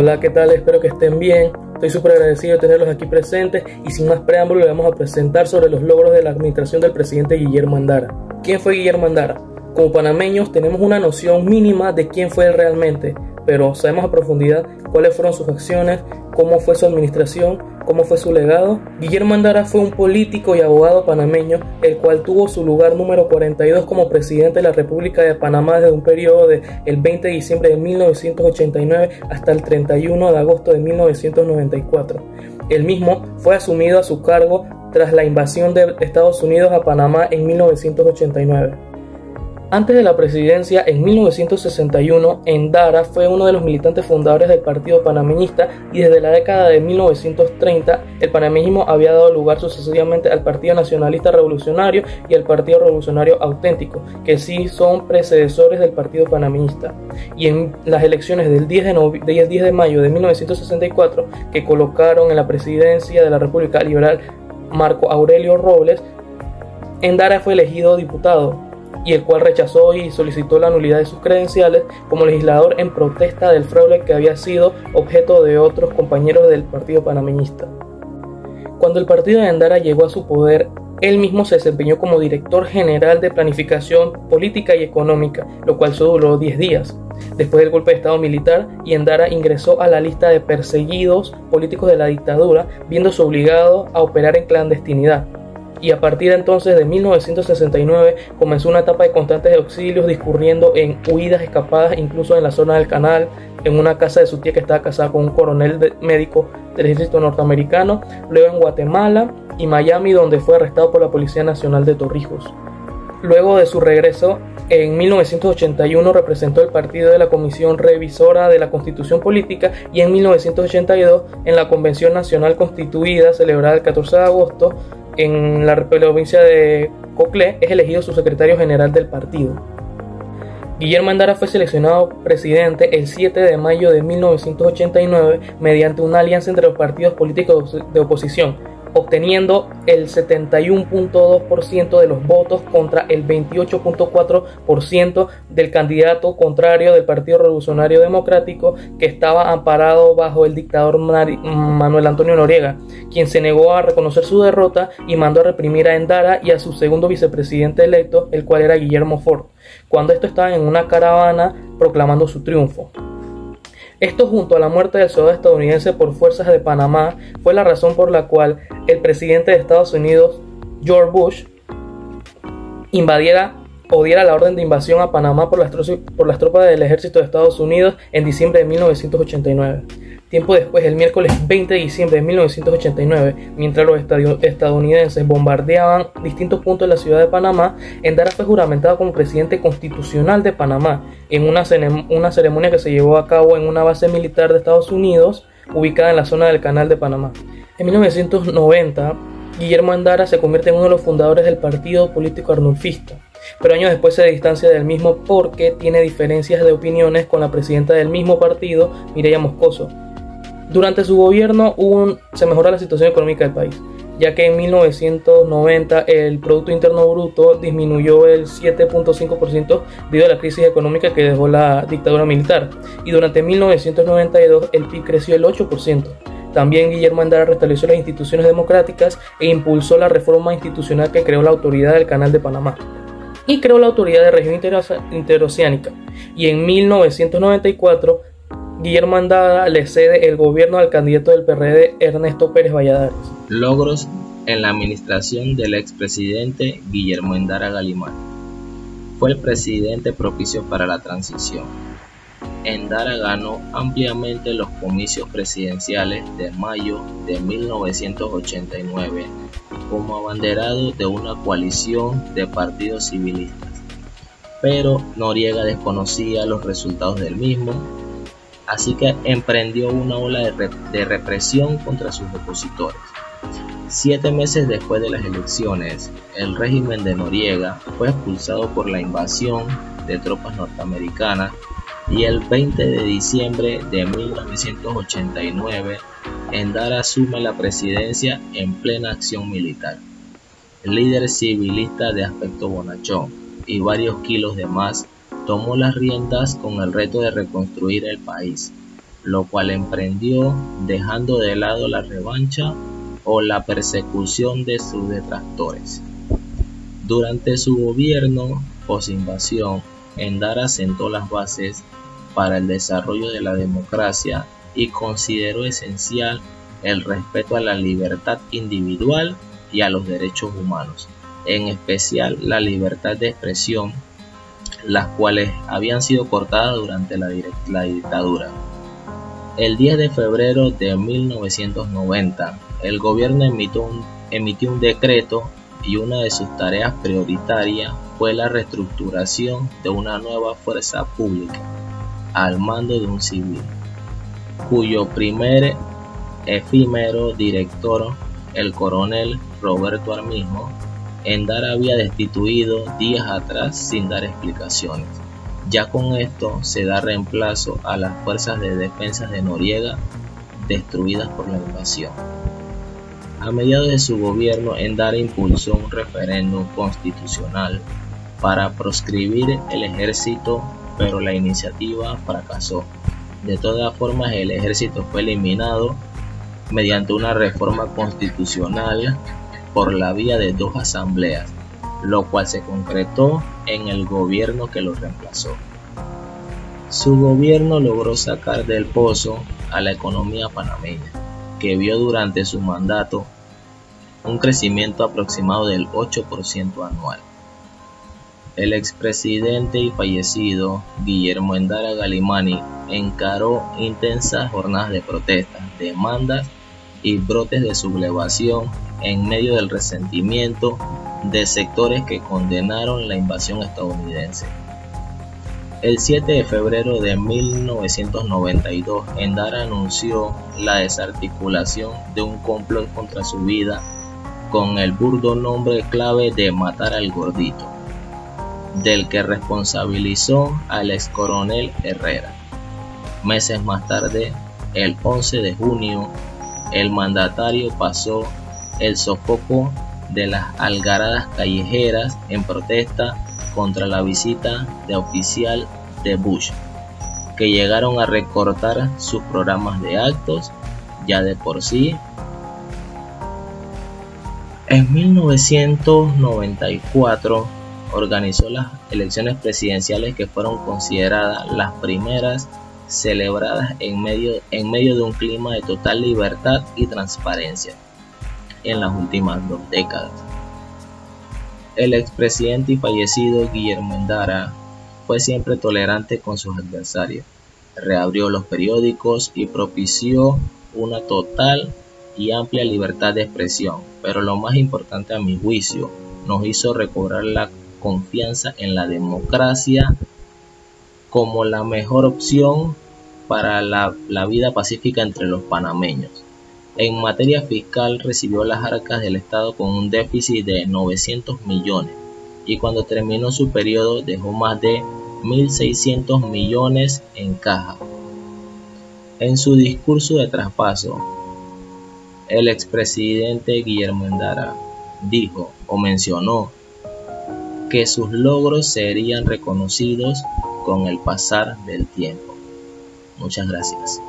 Hola, ¿qué tal? Espero que estén bien. Estoy súper agradecido de tenerlos aquí presentes y sin más preámbulo le vamos a presentar sobre los logros de la administración del presidente Guillermo Andara. ¿Quién fue Guillermo Andara? Como panameños tenemos una noción mínima de quién fue él realmente, pero sabemos a profundidad cuáles fueron sus acciones, cómo fue su administración, cómo fue su legado. Guillermo Andara fue un político y abogado panameño, el cual tuvo su lugar número 42 como presidente de la República de Panamá desde un periodo del 20 de diciembre de 1989 hasta el 31 de agosto de 1994. El mismo fue asumido a su cargo tras la invasión de Estados Unidos a Panamá en 1989. Antes de la presidencia, en 1961, Andara fue uno de los militantes fundadores del Partido Panameñista y desde la década de 1930 el panameñismo había dado lugar sucesivamente al Partido Nacionalista Revolucionario y al Partido Revolucionario Auténtico, que sí son predecesores del Partido Panameñista. Y en las elecciones del 10 de mayo de 1964, que colocaron en la presidencia de la República Liberal Marco Aurelio Robles, Andara fue elegido diputado, y el cual rechazó y solicitó la nulidad de sus credenciales como legislador en protesta del fraude que había sido objeto de otros compañeros del Partido Panameñista. Cuando el partido de Andara llegó a su poder, él mismo se desempeñó como director general de planificación política y económica, lo cual solo duró 10 días. Después del golpe de estado militar, Andara ingresó a la lista de perseguidos políticos de la dictadura, viéndose obligado a operar en clandestinidad. Y a partir de entonces, de 1969, comenzó una etapa de constantes auxilios, discurriendo en huidas, escapadas, incluso en la zona del Canal, en una casa de su tía que estaba casada con un coronel médico del ejército norteamericano, luego en Guatemala y Miami, donde fue arrestado por la Policía Nacional de Torrijos. Luego de su regreso, en 1981 representó el partido de la Comisión Revisora de la Constitución Política y en 1982, en la Convención Nacional Constituida, celebrada el 14 de agosto, en la provincia de Coclé, es elegido su secretario general del partido. Guillermo Andara fue seleccionado presidente el 7 de mayo de 1989 mediante una alianza entre los partidos políticos de oposición, obteniendo el 71.2% de los votos contra el 28.4% del candidato contrario del Partido Revolucionario Democrático, que estaba amparado bajo el dictador Manuel Antonio Noriega, quien se negó a reconocer su derrota y mandó a reprimir a Andara y a su segundo vicepresidente electo, el cual era Guillermo Ford, cuando estos estaban en una caravana proclamando su triunfo. Esto, junto a la muerte del soldado estadounidense por fuerzas de Panamá, fue la razón por la cual el presidente de Estados Unidos, George Bush, diera la orden de invasión a Panamá por las tropas del ejército de Estados Unidos en diciembre de 1989. Tiempo después, el miércoles 20 de diciembre de 1989, mientras los estadounidenses bombardeaban distintos puntos de la ciudad de Panamá, Andara fue juramentado como presidente constitucional de Panamá en una ceremonia que se llevó a cabo en una base militar de Estados Unidos ubicada en la zona del Canal de Panamá. En 1990, Guillermo Andara se convierte en uno de los fundadores del partido político arnulfista, pero años después se distancia del mismo porque tiene diferencias de opiniones con la presidenta del mismo partido, Mireya Moscoso. Durante su gobierno se mejoró la situación económica del país, ya que en 1990 el Producto Interno Bruto disminuyó el 7.5% debido a la crisis económica que dejó la dictadura militar, y durante 1992 el PIB creció el 8%. También Guillermo Andara restableció las instituciones democráticas e impulsó la reforma institucional que creó la Autoridad del Canal de Panamá y creó la Autoridad de Región Interoceánica, y en 1994 Guillermo Andara le cede el gobierno al candidato del PRD, Ernesto Pérez Valladares. Logros en la administración del expresidente Guillermo Andara Galimán. Fue el presidente propicio para la transición. Andara ganó ampliamente los comicios presidenciales de mayo de 1989 como abanderado de una coalición de partidos civilistas, pero Noriega desconocía los resultados del mismo, así que emprendió una ola de represión contra sus opositores. 7 meses después de las elecciones, el régimen de Noriega fue expulsado por la invasión de tropas norteamericanas y el 20 de diciembre de 1989, Andara asume la presidencia en plena acción militar. El líder civilista de aspecto bonachón y varios kilos de más tomó las riendas con el reto de reconstruir el país, lo cual emprendió dejando de lado la revancha o la persecución de sus detractores. Durante su gobierno posinvasión, Endara sentó las bases para el desarrollo de la democracia y consideró esencial el respeto a la libertad individual y a los derechos humanos, en especial la libertad de expresión, las cuales habían sido cortadas durante la dictadura. El 10 de febrero de 1990, el gobierno emitió un decreto y una de sus tareas prioritarias fue la reestructuración de una nueva fuerza pública al mando de un civil, cuyo primer efímero director, el coronel Roberto Armijo, Endara había destituido días atrás sin dar explicaciones. Ya con esto se da reemplazo a las fuerzas de defensa de Noriega destruidas por la invasión. A mediados de su gobierno, Endara impulsó un referéndum constitucional para proscribir el ejército, pero la iniciativa fracasó. De todas formas, el ejército fue eliminado mediante una reforma constitucional por la vía de 2 asambleas, lo cual se concretó en el gobierno que lo reemplazó. Su gobierno logró sacar del pozo a la economía panameña, que vio durante su mandato un crecimiento aproximado del 8% anual. El expresidente y fallecido Guillermo Endara Galimani encaró intensas jornadas de protestas, demandas y brotes de sublevación en medio del resentimiento de sectores que condenaron la invasión estadounidense. El 7 de febrero de 1992, Endara anunció la desarticulación de un complot contra su vida con el burdo nombre clave de matar al gordito, del que responsabilizó al ex coronel Herrera. Meses más tarde, el 11 de junio, el mandatario pasó el sofoco de las algaradas callejeras en protesta contra la visita de oficial de Bush, que llegaron a recortar sus programas de actos ya de por sí. En 1994 organizó las elecciones presidenciales que fueron consideradas las primeras celebradas en medio de un clima de total libertad y transparencia en las últimas 2 décadas. El expresidente y fallecido Guillermo Endara fue siempre tolerante con sus adversarios, reabrió los periódicos y propició una total y amplia libertad de expresión, pero lo más importante a mi juicio, nos hizo recobrar la confianza en la democracia como la mejor opción para la vida pacífica entre los panameños. En materia fiscal recibió las arcas del Estado con un déficit de 900 millones y cuando terminó su periodo dejó más de 1.600 millones en caja. En su discurso de traspaso, el expresidente Guillermo Endara dijo o mencionó que sus logros serían reconocidos con el pasar del tiempo. Muchas gracias.